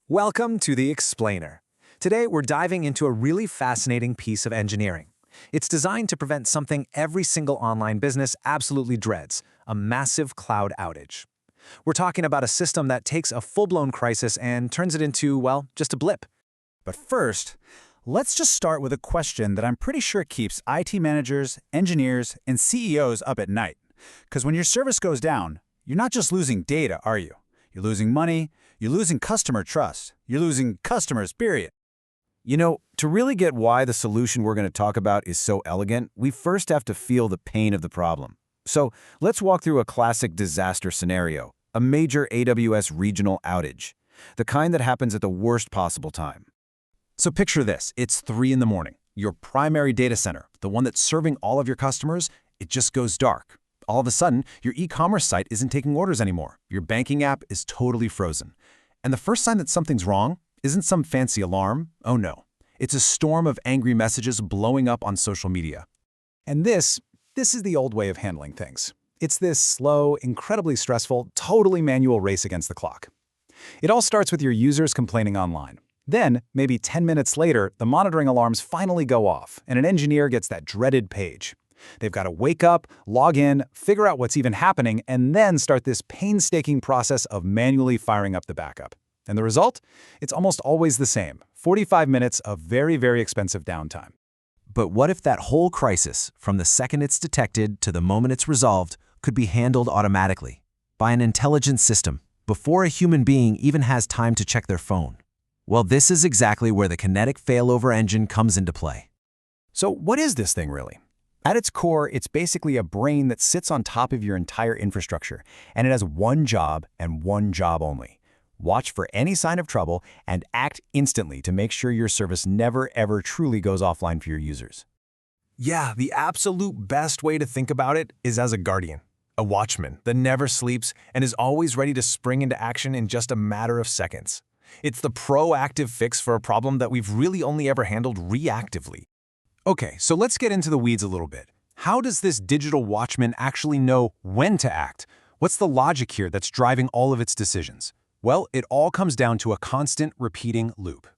Welcome to The Explainer. Today, we're diving into a really fascinating piece of engineering. It's designed to prevent something every single online business absolutely dreads, a massive cloud outage. We're talking about a system that takes a full-blown crisis and turns it into, well, just a blip. But first, let's just start with a question that I'm pretty sure keeps IT managers, engineers, and CEOs up at night. Because when your service goes down, you're not just losing data, are you? You're losing money, you're losing customer trust, you're losing customers, period. You know, to really get why the solution we're going to talk about is so elegant, we first have to feel the pain of the problem. So let's walk through a classic disaster scenario, a major AWS regional outage, the kind that happens at the worst possible time. So picture this, it's 3 in the morning. Your primary data center, the one that's serving all of your customers, it just goes dark. All of a sudden, your e-commerce site isn't taking orders anymore. Your banking app is totally frozen. And the first sign that something's wrong isn't some fancy alarm. Oh no. It's a storm of angry messages blowing up on social media. And this is the old way of handling things. It's this slow, incredibly stressful, totally manual race against the clock. It all starts with your users complaining online. Then, maybe 10 minutes later, the monitoring alarms finally go off, and an engineer gets that dreaded page. They've got to wake up, log in, figure out what's even happening, and then start this painstaking process of manually firing up the backup. And the result? It's almost always the same, 45 minutes of very, very expensive downtime. But what if that whole crisis, from the second it's detected to the moment it's resolved, could be handled automatically by an intelligent system before a human being even has time to check their phone? Well, this is exactly where the Kinetic Failover Engine comes into play. So what is this thing really? At its core, it's basically a brain that sits on top of your entire infrastructure, and it has one job and one job only. Watch for any sign of trouble and act instantly to make sure your service never ever truly goes offline for your users. Yeah, the absolute best way to think about it is as a guardian, a watchman that never sleeps and is always ready to spring into action in just a matter of seconds. It's the proactive fix for a problem that we've really only ever handled reactively. Okay, so let's get into the weeds a little bit. How does this digital watchman actually know when to act? What's the logic here that's driving all of its decisions? Well, it all comes down to a constant repeating loop.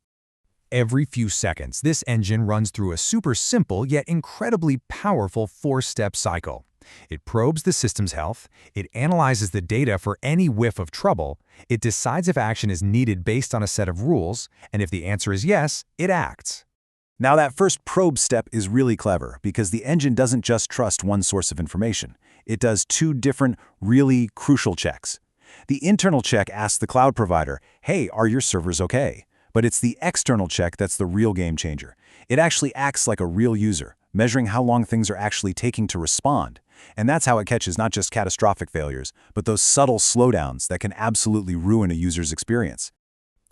Every few seconds, this engine runs through a super simple yet incredibly powerful 4-step cycle. It probes the system's health, it analyzes the data for any whiff of trouble, it decides if action is needed based on a set of rules, and if the answer is yes, it acts. Now that first probe step is really clever because the engine doesn't just trust one source of information. It does 2 different, really crucial checks. The internal check asks the cloud provider, hey, are your servers okay? But it's the external check that's the real game changer. It actually acts like a real user, measuring how long things are actually taking to respond. And that's how it catches not just catastrophic failures, but those subtle slowdowns that can absolutely ruin a user's experience.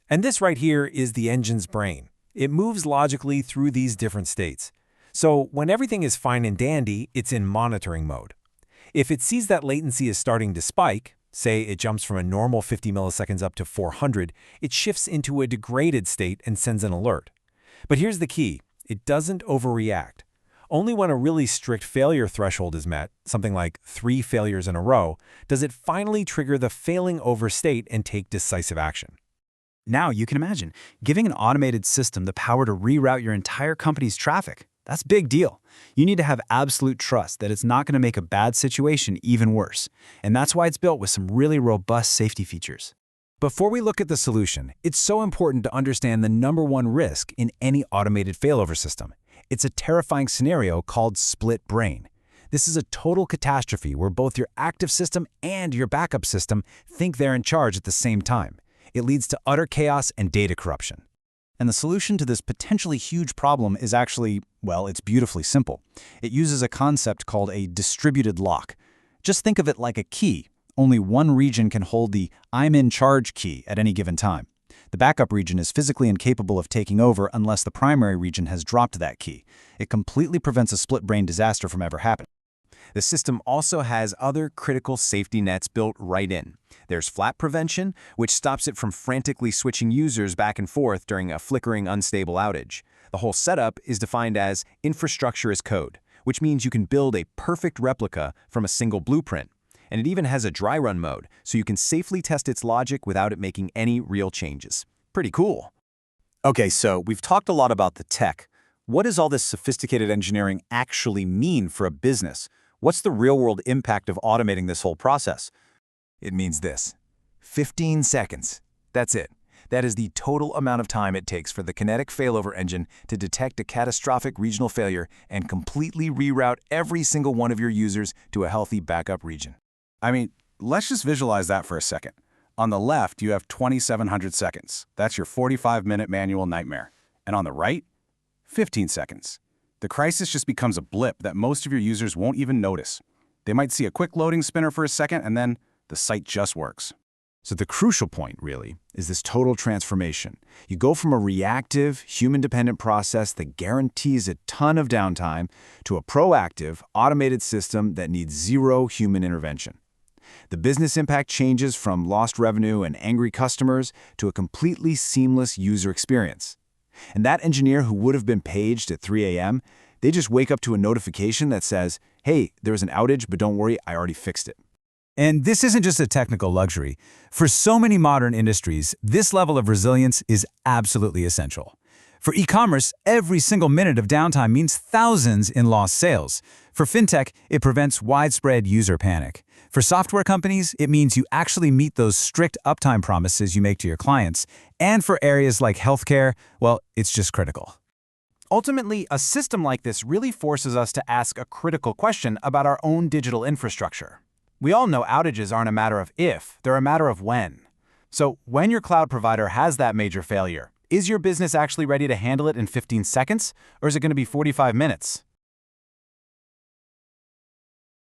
And this right here is the engine's brain. It moves logically through these different states. So when everything is fine and dandy, it's in monitoring mode. If it sees that latency is starting to spike, say it jumps from a normal 50 milliseconds up to 400, it shifts into a degraded state and sends an alert. But here's the key, it doesn't overreact. Only when a really strict failure threshold is met, something like 3 failures in a row, does it finally trigger the failing over state and take decisive action. Now you can imagine giving an automated system the power to reroute your entire company's traffic. That's a big deal. You need to have absolute trust that it's not going to make a bad situation even worse. And that's why it's built with some really robust safety features. Before we look at the solution, it's so important to understand the #1 risk in any automated failover system. It's a terrifying scenario called split brain. This is a total catastrophe where both your active system and your backup system think they're in charge at the same time. It leads to utter chaos and data corruption. And the solution to this potentially huge problem is actually, well, it's beautifully simple. It uses a concept called a distributed lock. Just think of it like a key. Only one region can hold the I'm in charge key at any given time. The backup region is physically incapable of taking over unless the primary region has dropped that key. It completely prevents a split-brain disaster from ever happening. The system also has other critical safety nets built right in. There's flap prevention, which stops it from frantically switching users back and forth during a flickering, unstable outage. The whole setup is defined as infrastructure as code, which means you can build a perfect replica from a single blueprint. And it even has a dry run mode, so you can safely test its logic without it making any real changes. Pretty cool. Okay, so we've talked a lot about the tech. What does all this sophisticated engineering actually mean for a business? What's the real-world impact of automating this whole process? It means this: 15 seconds. That's it. That is the total amount of time it takes for the Kinetic Failover Engine to detect a catastrophic regional failure and completely reroute every single one of your users to a healthy backup region. I mean, let's just visualize that for a second. On the left, you have 2,700 seconds. That's your 45-minute manual nightmare. And on the right, 15 seconds. The crisis just becomes a blip that most of your users won't even notice. They might see a quick loading spinner for a second, and then the site just works. So the crucial point, really, is this total transformation. You go from a reactive, human-dependent process that guarantees a ton of downtime to a proactive, automated system that needs zero human intervention. The business impact changes from lost revenue and angry customers to a completely seamless user experience. And that engineer who would have been paged at 3 a.m., they just wake up to a notification that says, "Hey, there's an outage, but don't worry, I already fixed it." And this isn't just a technical luxury. For so many modern industries, this level of resilience is absolutely essential. For e-commerce, every single minute of downtime means thousands in lost sales. For fintech, it prevents widespread user panic. For software companies, it means you actually meet those strict uptime promises you make to your clients. And for areas like healthcare, well, it's just critical. Ultimately, a system like this really forces us to ask a critical question about our own digital infrastructure. We all know outages aren't a matter of if, they're a matter of when. So when your cloud provider has that major failure, is your business actually ready to handle it in 15 seconds, or is it going to be 45 minutes?